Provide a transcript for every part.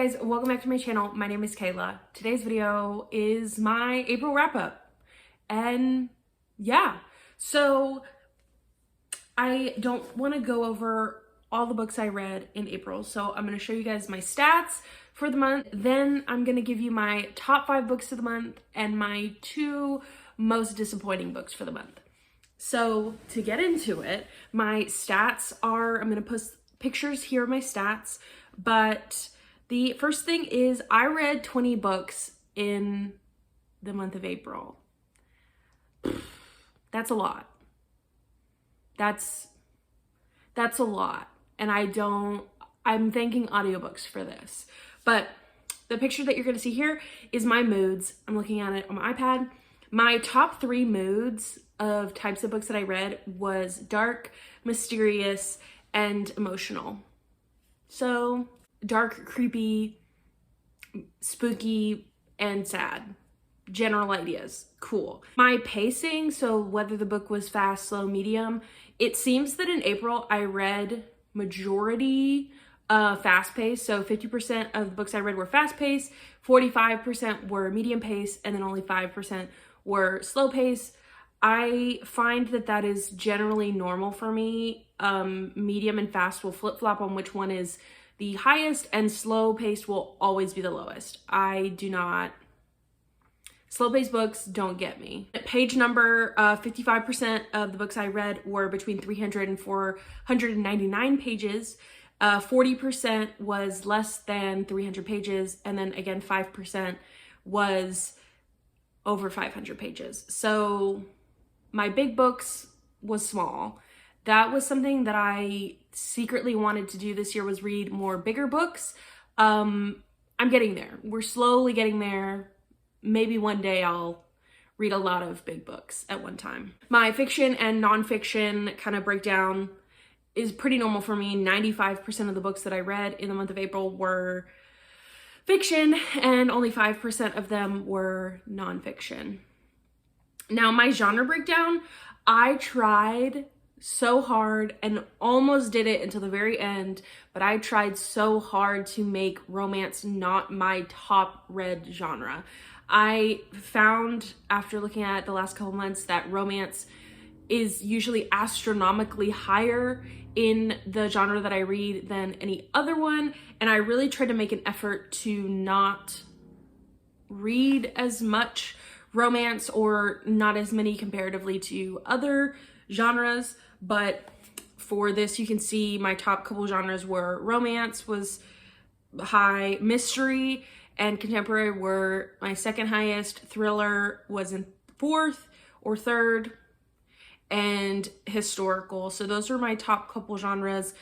guys, welcome back to my channel. My name is Kayla. Today's video is my April wrap-up. And yeah, so I don't want to go over all the books I read in April. So I'm going to show you guys my stats for the month. Then I'm going to give you my top 5 books of the month and my 2 most disappointing books for the month. So to get into it, my stats are, I'm going to post pictures here of my stats, but the first thing is I read 20 books in the month of April. That's a lot. That's a lot. And I'm thanking audiobooks for this. But the picture that you're gonna see here is my moods. I'm looking at it on my iPad. My top 3 moods of types of books that I read was dark, mysterious, and emotional. So dark, creepy, spooky, and sad. General ideas. Cool. My pacing, so whether the book was fast, slow, medium, it seems that in April I read majority fast-paced. So 50% of the books I read were fast-paced, 45% were medium-paced, and then only 5% were slow-paced. I find that that is generally normal for me. Medium and fast will flip-flop on which one is the highest, and slow-paced will always be the lowest. Slow-paced books don't get me. At page number, 55% of the books I read were between 300 and 499 pages. 40% was less than 300 pages, and then again 5% was over 500 pages. So my big books was small. That was something that I secretly wanted to do this year, was read more bigger books. I'm getting there. We're slowly getting there. Maybe one day I'll read a lot of big books at one time. My fiction and nonfiction kind of breakdown is pretty normal for me. 95% of the books that I read in the month of April were fiction, and only 5% of them were nonfiction. Now, my genre breakdown, I tried so hard and almost did it until the very end, but I tried so hard to make romance not my top read genre. I found after looking at it the last couple months that romance is usually astronomically higher in the genre that I read than any other one, and I really tried to make an effort to not read as much romance, or not as many comparatively to other genres. But for this, you can see my top couple genres were romance was high, mystery and contemporary were my second highest, thriller was in 4th or 3rd, and historical. So those were my top couple genres.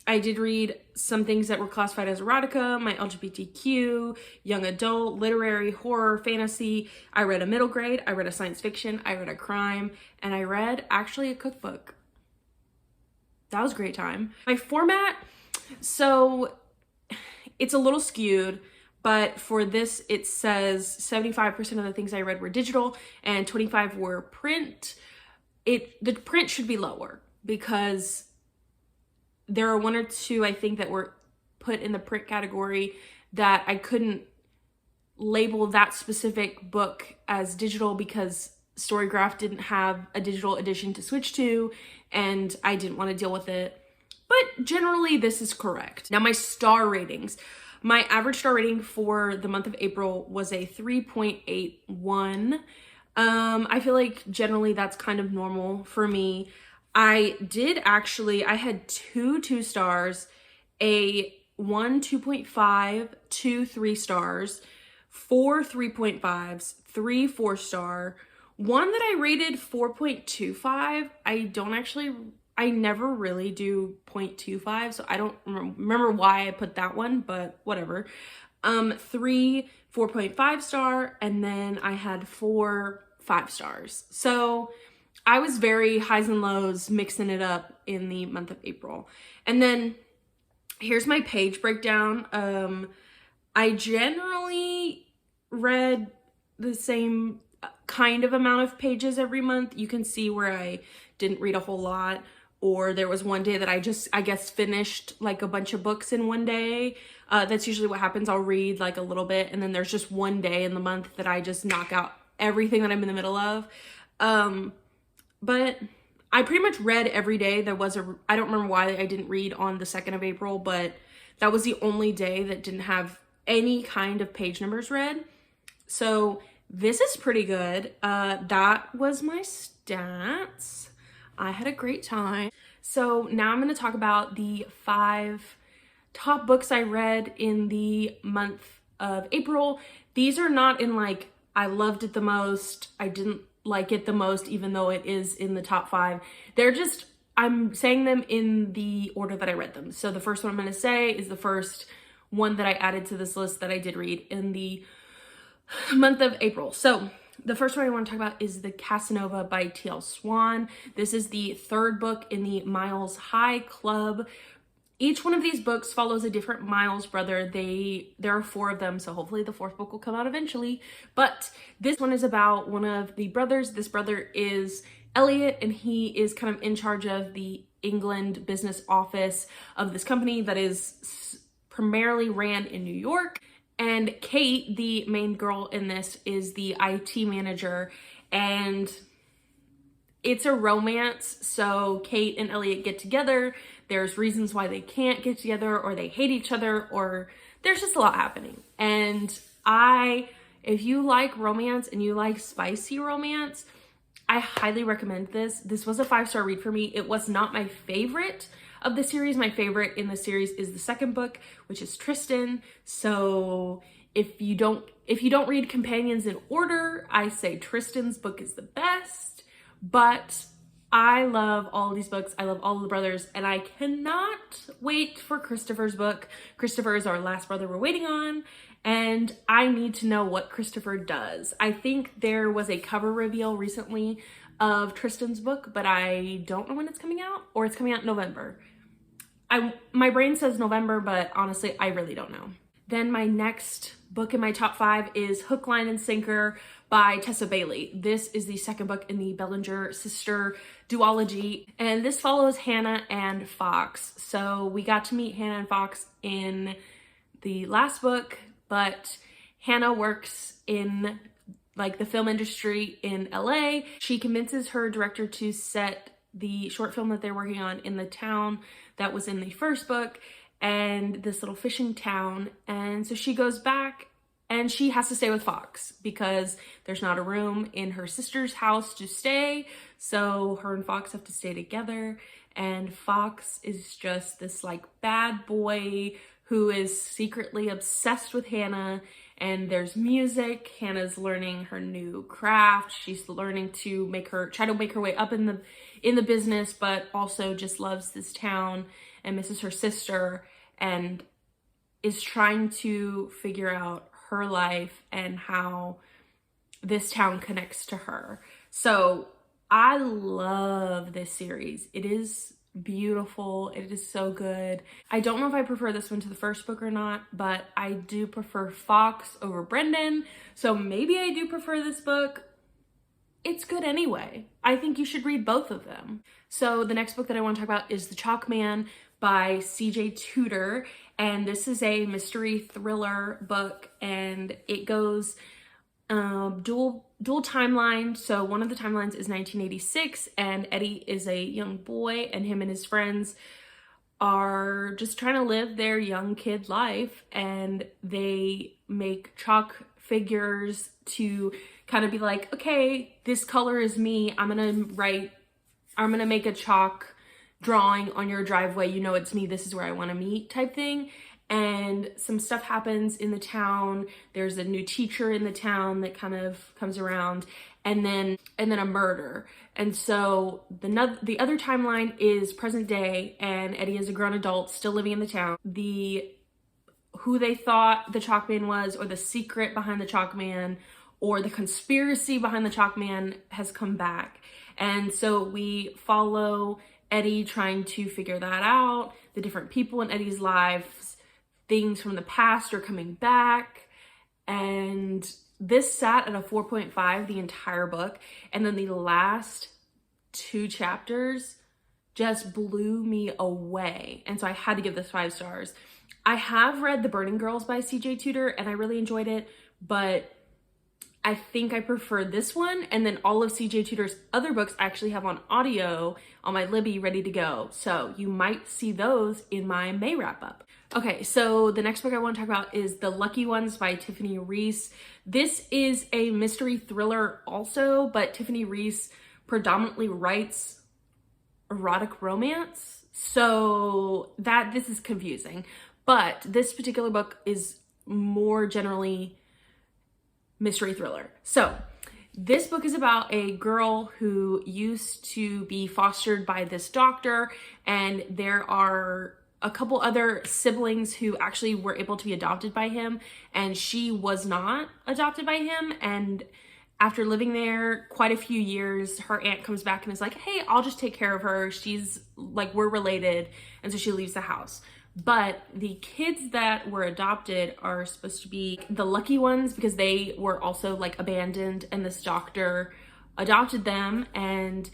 I did read some things that were classified as erotica, my LGBTQ, young adult, literary, horror, fantasy. I read a middle grade, I read a science fiction, I read a crime, and I read actually a cookbook. That was a great time. My format, so it's a little skewed, but for this it says 75% of the things I read were digital and 25 were print. The print should be lower because there are 1 or 2 I think that were put in the print category that I couldn't label that specific book as digital because Storygraph didn't have a digital edition to switch to, and I didn't want to deal with it. But generally this is correct. Now, my star ratings. My average star rating for the month of April was a 3.81. I feel like generally that's kind of normal for me. I had 2 2 stars, a 1 2.5, 2 3 stars, 4 3.5s, 3 4 star, 1 that I rated 4.25. I never really do 0.25, so I don't remember why I put that one, but whatever. 3 4.5 star, and then I had 4 5 stars. So I was very highs and lows, mixing it up in the month of April. And then here's my page breakdown. I generally read the same kind of amount of pages every month. You can see where I didn't read a whole lot, or there was one day that I guess, finished like a bunch of books in one day. That's usually what happens. I'll read like a little bit, and then there's just one day in the month that I just knock out everything that I'm in the middle of. But I pretty much read every day. I don't remember why I didn't read on the 2nd of April, but that was the only day that didn't have any kind of page numbers read. So this is pretty good. That was my stats. I had a great time. So now I'm going to talk about the 5 top books I read in the month of April. These are not in like, I loved it the most, I didn't like it the most, even though it is in the top 5. They're just, I'm saying them in the order that I read them. So the first one I'm going to say is the first one that I added to this list that I did read in the month of April. So the first one I want to talk about is The Casanova by T.L. Swan. This is the 3rd book in the Miles High Club. Each one of these books follows a different Miles brother. There are 4 of them, so hopefully the 4th book will come out eventually. But this one is about one of the brothers. This brother is Elliot, and he is kind of in charge of the England business office of this company that is primarily ran in New York. And Kate, the main girl in this, is the IT manager, and it's a romance. So Kate and Elliot get together. There's reasons why they can't get together, or they hate each other, or there's just a lot happening. And if you like romance and you like spicy romance, I highly recommend this. This was a 5-star read for me. It was not my favorite of the series. My favorite in the series is the 2nd book, which is Tristan. So if you don't read companions in order, I say Tristan's book is the best. But I love all of these books. I love all of the brothers, and I cannot wait for Christopher's book. Christopher is our last brother we're waiting on, and I need to know what Christopher does. I think there was a cover reveal recently of Tristan's book, but I don't know when it's coming out, or it's coming out in November. My brain says November, but honestly, I really don't know. Then my next book in my top 5 is Hook, Line, and Sinker by Tessa Bailey. This is the 2nd book in the Bellinger sister duology, and this follows Hannah and Fox. So we got to meet Hannah and Fox in the last book, but Hannah works in like the film industry in LA. She convinces her director to set the short film that they're working on in the town that was in the 1st book, and this little fishing town. And so she goes back, and she has to stay with Fox because there's not a room in her sister's house to stay. So her and Fox have to stay together. And Fox is just this like bad boy who is secretly obsessed with Hannah. And there's music. Hannah's learning her new craft. She's learning to try to make her way up in the business, but also just loves this town and misses her sister, and is trying to figure out her life and how this town connects to her. So I love this series. It is beautiful. It is so good. I don't know if I prefer this one to the 1st book or not, but I do prefer Fox over Brendan. So maybe I do prefer this book. It's good anyway. I think you should read both of them. So the next book that I want to talk about is The Chalk Man by CJ Tudor. And this is a mystery thriller book, and it goes dual timeline. So one of the timelines is 1986, and Eddie is a young boy, and him and his friends are just trying to live their young kid life, and they make chalk figures to kind of be like, okay, this color is me. I'm gonna make a chalk drawing on your driveway. You know it's me. This is where I want to meet type thing. And some stuff happens in the town. There's a new teacher in the town that kind of comes around, and then a murder. And so the other timeline is present day, and Eddie is a grown adult still living in the town. Who they thought the Chalk Man was, or the secret behind the Chalk Man, or the conspiracy behind the Chalk Man has come back. And so we follow Eddie trying to figure that out, the different people in Eddie's lives, things from the past are coming back. And this sat at a 4.5 the entire book. And then the last 2 chapters just blew me away. And so I had to give this 5 stars. I have read The Burning Girls by CJ Tudor and I really enjoyed it, but I think I prefer this one. And then all of CJ Tudor's other books I actually have on audio on my Libby ready to go. So you might see those in my May wrap up. Okay, so the next book I want to talk about is The Lucky Ones by Tiffany Reese. This is a mystery thriller also, but Tiffany Reese predominantly writes erotic romance. So this is confusing. But this particular book is more generally mystery thriller. So this book is about a girl who used to be fostered by this doctor, and there are a couple other siblings who actually were able to be adopted by him, and she was not adopted by him. And after living there quite a few years, her aunt comes back and is like, hey, I'll just take care of her. She's like, we're related. And so she leaves the house. But the kids that were adopted are supposed to be the lucky ones because they were also like abandoned, and this doctor adopted them. And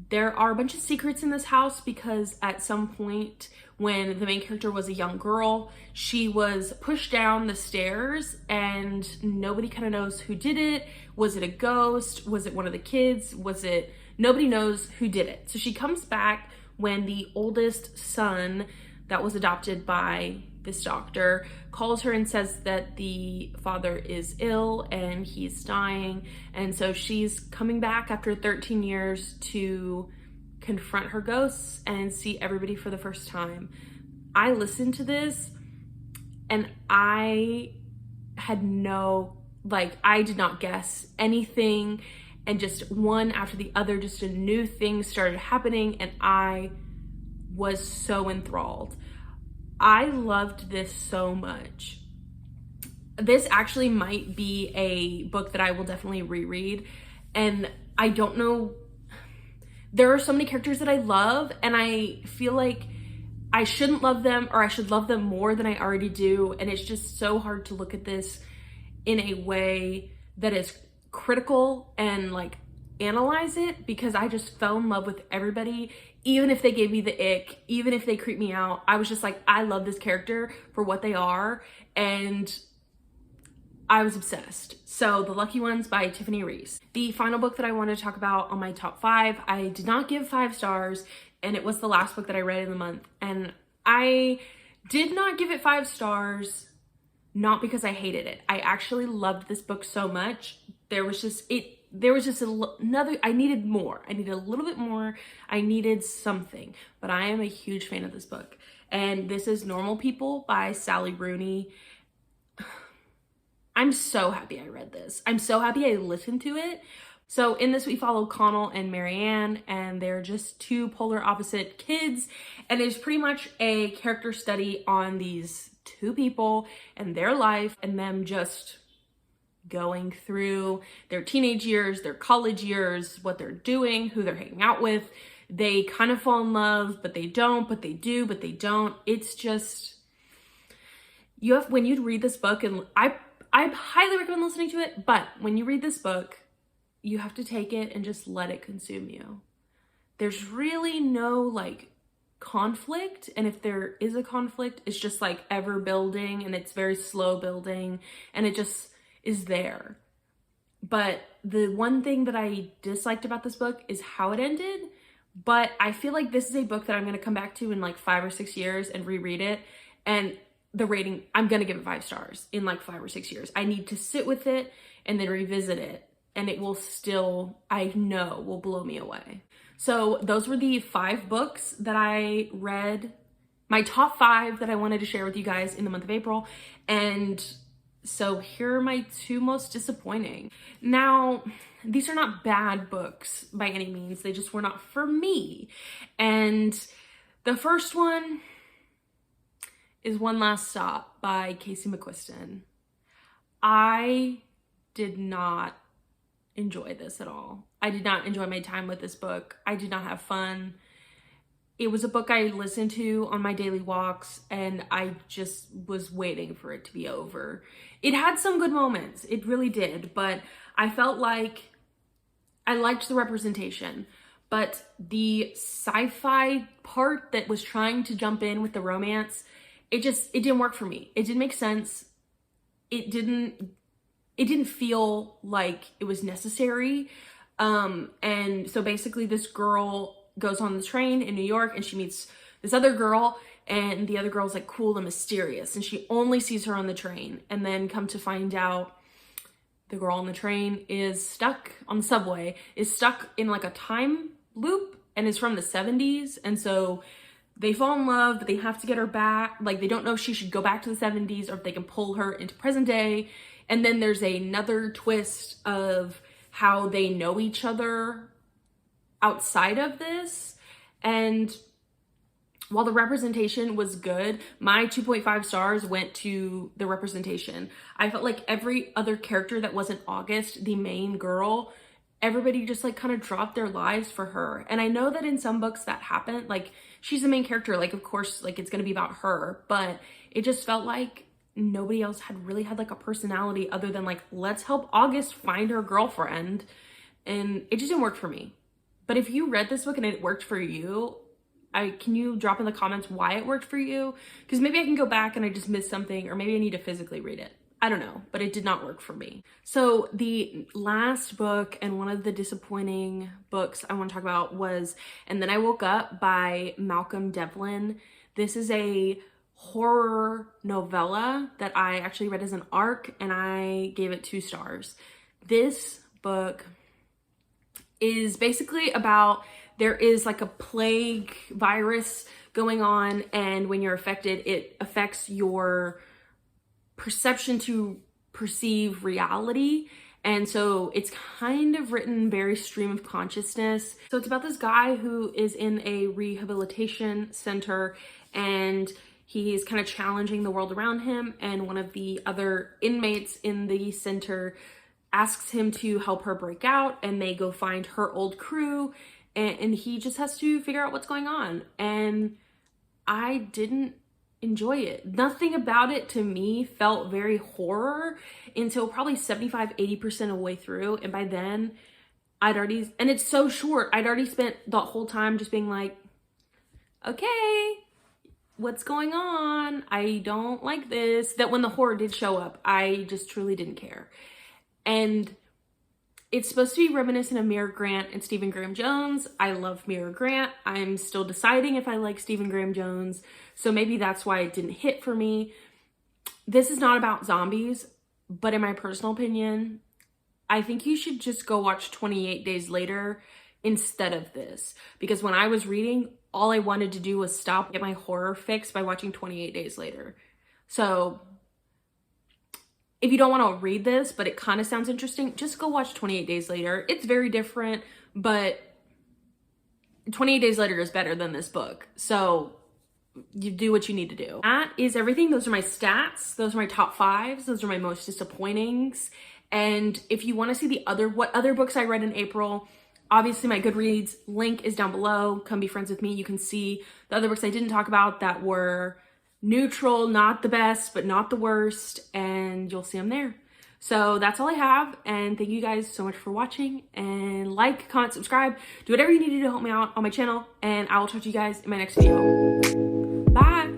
there are a bunch of secrets in this house because at some point when the main character was a young girl, she was pushed down the stairs and nobody kind of knows who did it. Was it a ghost? Was it one of the kids? Nobody knows who did it. So she comes back when the oldest son that was adopted by this doctor calls her and says that the father is ill and he's dying. And so she's coming back after 13 years to confront her ghosts and see everybody for the first time. I listened to this and I had I did not guess anything. And just one after the other, just a new thing started happening and I was so enthralled. I loved this so much. This actually might be a book that I will definitely reread. And I don't know, there are so many characters that I love and I feel like I shouldn't love them, or I should love them more than I already do. And it's just so hard to look at this in a way that is critical and like analyze it, because I just fell in love with everybody. Even if they gave me the ick, even if they creeped me out, I was just like, I love this character for what they are. And I was obsessed. So The Lucky Ones by Tiffany Reese. The final book that I want to talk about on my top 5, I did not give 5 stars, and it was the last book that I read in the month. And I did not give it 5 stars, not because I hated it. I actually loved this book so much. There was just another, I needed more. I needed a little bit more. I needed something, but I am a huge fan of this book. And this is Normal People by Sally Rooney. I'm so happy I read this. I'm so happy I listened to it. So in this, we follow Connell and Marianne, and they're just 2 polar opposite kids. And it's pretty much a character study on these 2 people and their life, and them just going through their teenage years, their college years, what they're doing, who they're hanging out with. They kind of fall in love, but they don't, but they do, but they don't. It's just, when you read this book, and I highly recommend listening to it, but when you read this book, you have to take it and just let it consume you. There's really no like conflict, and if there is a conflict, it's just like ever building, and it's very slow building, and it just is there. But the one thing that I disliked about this book is how it ended. But I feel like this is a book that I'm going to come back to in like 5 or 6 years and reread it, and the rating, I'm going to give it 5 stars in like 5 or 6 years. I need to sit with it and then revisit it, and it will still, I know, will blow me away. So those were the 5 books that I read, my top 5 that I wanted to share with you guys in the month of April. And so here are my 2 most disappointing. Now, these are not bad books by any means. They just were not for me. And the first one is One Last Stop by Casey Mcquisten. I did not enjoy this at all. I did not enjoy my time with this book. I did not have fun. It was a book I listened to on my daily walks, and I just was waiting for it to be over. It had some good moments, it really did, but I felt like I liked the representation, but the sci-fi part that was trying to jump in with the romance, it didn't work for me. It didn't make sense. It didn't feel like it was necessary. And so basically this girl goes on the train in New York and she meets this other girl, and the other girl's like cool and mysterious, and she only sees her on the train. And then come to find out, the girl on the train is stuck on the subway, is stuck in like a time loop, and is from the 70s. And so they fall in love, but they have to get her back. Like, they don't know if she should go back to the 70s or if they can pull her into present day. And then there's another twist of how they know each other outside of this. And while the representation was good, my 2.5 stars went to the representation. I felt like every other character that wasn't August, the main girl, everybody just like kind of dropped their lives for her. And I know that in some books that happened, like she's the main character, like of course like it's gonna be about her, but it just felt like nobody else had really had like a personality other than like, let's help August find her girlfriend. And it just didn't work for me. But if you read this book and it worked for you, can you drop in the comments why it worked for you? Because maybe I can go back and I just missed something, or maybe I need to physically read it. I don't know, but it did not work for me. So the last book, and one of the disappointing books I want to talk about, was And Then I Woke Up by Malcolm Devlin. This is a horror novella that I actually read as an ARC, and I gave it 2 stars. This book is basically about, there is like a plague virus going on, and when you're affected, it affects your perception to perceive reality. And so it's kind of written very stream of consciousness. So it's about this guy who is in a rehabilitation center, and he's kind of challenging the world around him. And one of the other inmates in the center asks him to help her break out, and they go find her old crew, and he just has to figure out what's going on. And I didn't enjoy it. Nothing about it to me felt very horror until probably 75-80% of the way through. And by then I'd already, and it's so short, I'd already spent the whole time just being like, okay, what's going on? I don't like this. That when the horror did show up, I just truly didn't care. And it's supposed to be reminiscent of Mira Grant and Stephen Graham Jones. I love Mira Grant. I'm still deciding if I like Stephen Graham Jones, so maybe that's why it didn't hit for me. This is not about zombies, but in my personal opinion, I think you should just go watch 28 Days Later instead of this. Because when I was reading, all I wanted to do was stop and get my horror fix by watching 28 Days Later. So if you don't want to read this, but it kind of sounds interesting, just go watch 28 Days Later. It's very different, but 28 Days Later is better than this book. So you do what you need to do. That is everything. Those are my stats. Those are my top 5s. Those are my most disappointings. And if you want to see what other books I read in April, obviously my Goodreads link is down below. Come be friends with me. You can see the other books I didn't talk about that were neutral, not the best, but not the worst, and you'll see them there. So that's all I have, and thank you guys so much for watching, and like, comment, subscribe, do whatever you need to do to help me out on my channel, and I will talk to you guys in my next video. Bye!